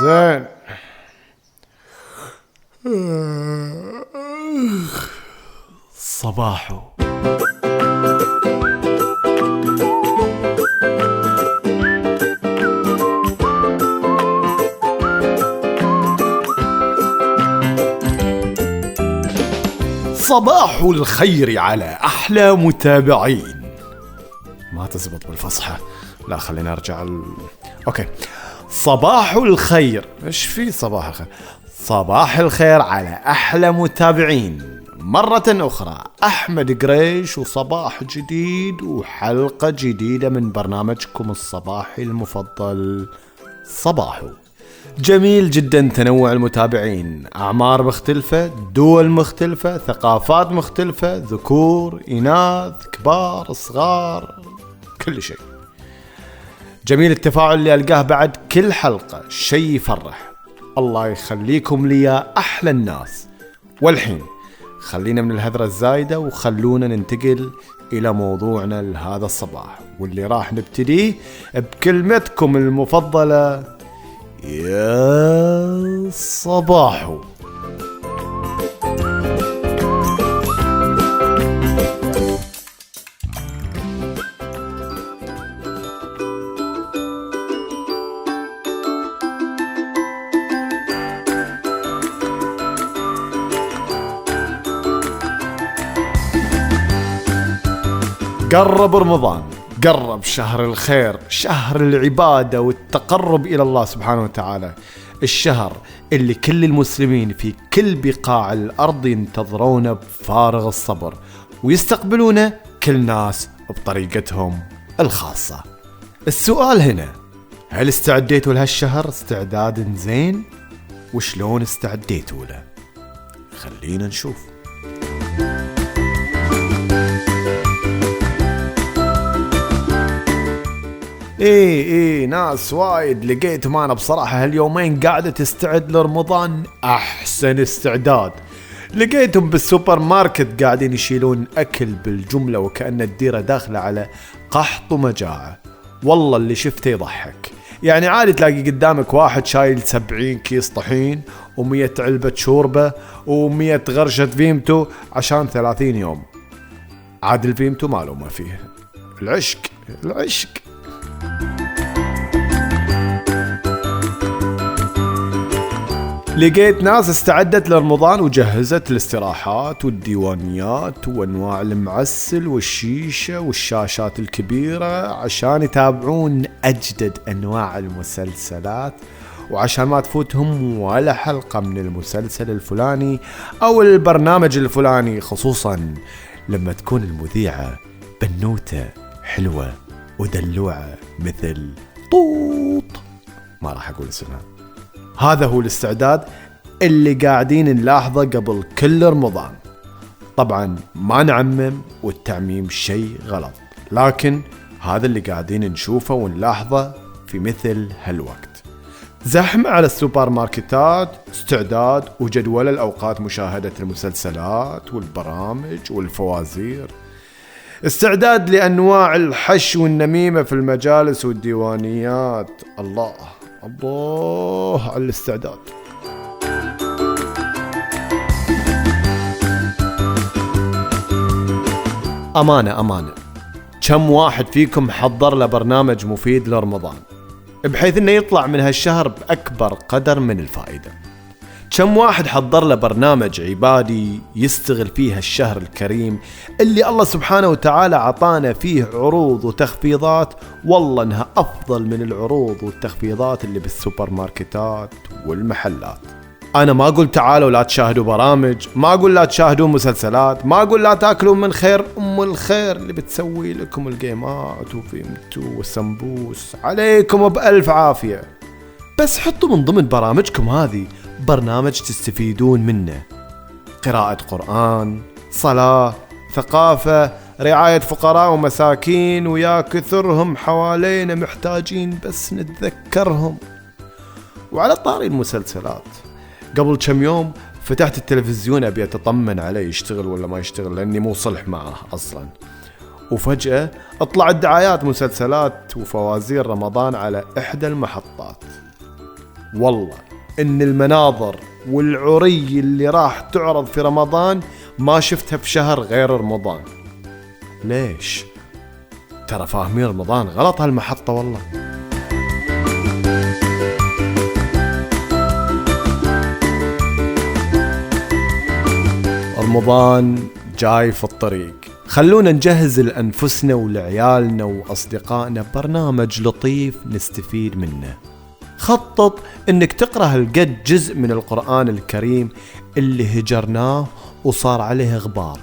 زين. صباحو. صباح الخير على أحلى متابعين. ما تزبط بالفصحى، لا خلينا أرجع أوكي. صباح الخير. إيش في صباح الخير؟ صباح الخير على أحلى متابعين مرة أخرى. أحمد قريش وصباح جديد وحلقة جديدة من برنامجكم الصباحي المفضل صباحو. جميل جدا تنوع المتابعين، أعمار مختلفة، دول مختلفة، ثقافات مختلفة، ذكور إناث، كبار صغار، كل شيء. جميل التفاعل اللي ألقاه بعد كل حلقة، شيء يفرح. الله يخليكم لي أحلى الناس. والحين خلينا من الهذرة الزايدة وخلونا ننتقل إلى موضوعنا لهذا الصباح، واللي راح نبتديه بكلمتكم المفضلة يا صباحو. قرب رمضان، قرب شهر الخير، شهر العبادة والتقرب إلى الله سبحانه وتعالى، الشهر اللي كل المسلمين في كل بقاع الأرض ينتظرونه بفارغ الصبر ويستقبلونه كل ناس بطريقتهم الخاصة. السؤال هنا، هل استعديتوا لهالشهر استعداد زين؟ وشلون استعديتوا له؟ خلينا نشوف. ايه ناس وايد لقيتهم انا بصراحة هاليومين قاعدة تستعد لرمضان احسن استعداد. لقيتهم بالسوبر ماركت قاعدين يشيلون اكل بالجملة وكأن الديرة داخلة على قحط ومجاعة. والله اللي شفته يضحك. يعني عادي تلاقي قدامك واحد شايل 70 كيس طحين و100 علبة شوربة و100 غرشة فيمتو عشان 30 يوم. عاد الفيمتو ماله ما فيه. العشق. لقيت ناس استعدت لرمضان وجهزت الاستراحات والديوانيات وانواع المعسل والشيشة والشاشات الكبيرة عشان يتابعون اجدد انواع المسلسلات، وعشان ما تفوتهم ولا حلقة من المسلسل الفلاني او البرنامج الفلاني، خصوصا لما تكون المذيعة بنوتة حلوة ودلوعة مثل طوط، ما راح اقول اسمها. هذا هو الاستعداد اللي قاعدين نلاحظه قبل كل رمضان. طبعا ما نعمم، والتعميم شيء غلط، لكن هذا اللي قاعدين نشوفه ونلاحظه في مثل هالوقت. زحمة على السوبر ماركتات، استعداد وجدول الأوقات مشاهدة المسلسلات والبرامج والفوازير، استعداد لأنواع الحش والنميمة في المجالس والديوانيات. الله على الاستعداد. أمانة كم واحد فيكم حضر له برنامج مفيد لرمضان بحيث انه يطلع من هالشهر بأكبر قدر من الفائدة؟ كم واحد حضر له برنامج عبادي يستغل فيه الشهر الكريم اللي الله سبحانه وتعالى عطانا فيه عروض وتخفيضات، والله انها افضل من العروض والتخفيضات اللي بالسوبر ماركتات والمحلات. انا ما اقول تعالوا لا تشاهدوا برامج، ما اقول لا تشاهدوا مسلسلات، ما اقول لا تاكلوا من خير الخير اللي بتسوي لكم الجيمات وفيمتو والسمبوس، عليكم بألف عافية. بس حطوا من ضمن برامجكم هذه برنامج تستفيدون منه، قراءة قرآن، صلاة، ثقافة، رعاية فقراء ومساكين، ويا كثرهم حوالينا محتاجين بس نتذكرهم. وعلى طاري المسلسلات، قبل كم يوم فتحت التلفزيون أبي أتطمن عليه يشتغل ولا ما يشتغل لأني مو صلح معه أصلا، وفجأة اطلعت دعايات مسلسلات وفوازير رمضان على إحدى المحطات. والله إن المناظر والعري اللي راح تعرض في رمضان ما شفتها في شهر غير رمضان. ليش؟ ترى فاهمين رمضان غلط هالمحطة والله. رمضان جاي في الطريق، خلونا نجهز لأنفسنا ولعيالنا وأصدقائنا برنامج لطيف نستفيد منه. خطط انك تقرأ هالقد جزء من القرآن الكريم اللي هجرناه وصار عليه غبار.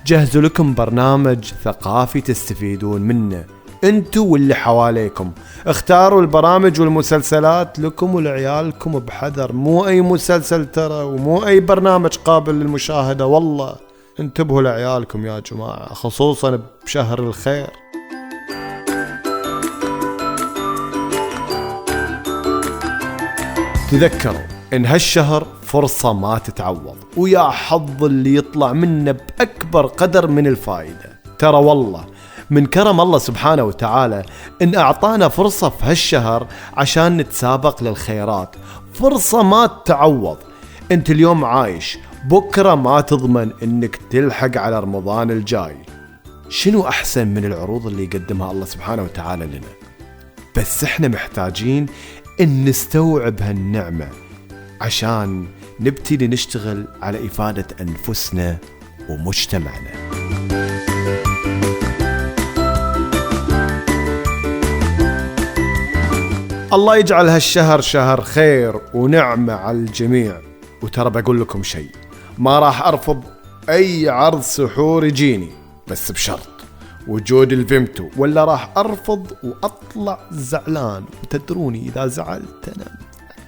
جهزوا لكم برنامج ثقافي تستفيدون منه انتوا واللي حواليكم. اختاروا البرامج والمسلسلات لكم ولعيالكم بحذر، مو اي مسلسل ترى ومو اي برنامج قابل للمشاهدة. والله انتبهوا لعيالكم يا جماعة، خصوصا بشهر الخير. تذكروا ان هالشهر فرصة ما تتعوض، ويا حظ اللي يطلع منه بأكبر قدر من الفائدة. ترى والله من كرم الله سبحانه وتعالى ان اعطانا فرصة في هالشهر عشان نتسابق للخيرات، فرصة ما تتعوض. انت اليوم عايش، بكرة ما تضمن انك تلحق على رمضان الجاي. شنو احسن من العروض اللي يقدمها الله سبحانه وتعالى لنا؟ بس احنا محتاجين ان نستوعب هالنعمة عشان نبتدي نشتغل على افادة انفسنا ومجتمعنا. الله يجعل هالشهر شهر خير ونعمة على الجميع. وترى بقول لكم شيء، ما راح ارفض اي عرض سحور يجيني بس بشرط وجود الفيمتو، ولا راح ارفض واطلع زعلان. وتدروني اذا زعلت انا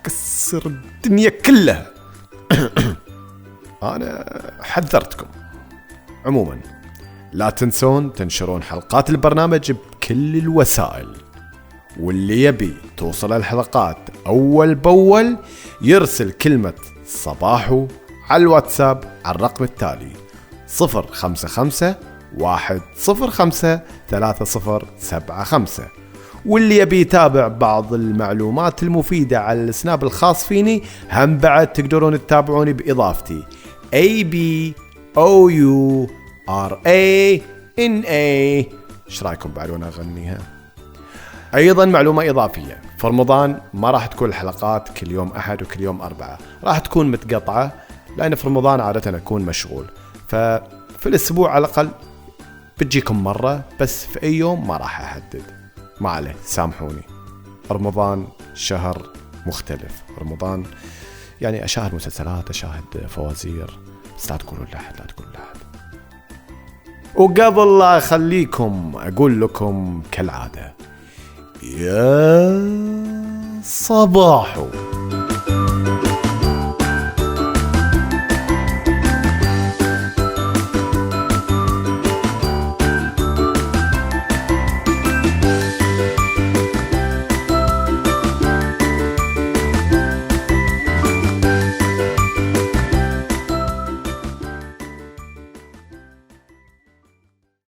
اكسر الدنيا كلها. انا حذرتكم. عموما لا تنسون تنشرون حلقات البرنامج بكل الوسائل، واللي يبي توصل الحلقات اول باول يرسل كلمة صباحو على الواتساب على الرقم التالي 055-105-3075. واللي يبي يتابع بعض المعلومات المفيدة على السناب الخاص فيني هم بعد تقدرون تتابعوني بإضافتي ABOURANA. ايش رايكم بعد وانا اغنيها؟ ايضا معلومة اضافية، في رمضان ما راح تكون الحلقات كل يوم احد وكل يوم اربعة، راح تكون متقطعة، لان في رمضان عادة اكون مشغول، ففي الاسبوع على الاقل بتجيكم مرة، بس في اي يوم ما راح احدد. ما عليه، سامحوني. رمضان شهر مختلف، رمضان يعني اشاهد مسلسلات، اشاهد فوازير، بس لا تقولوا لأحد، لا تقولوا لأحد. وقبل لا اخليكم اقول لكم كالعادة، يا صباحو.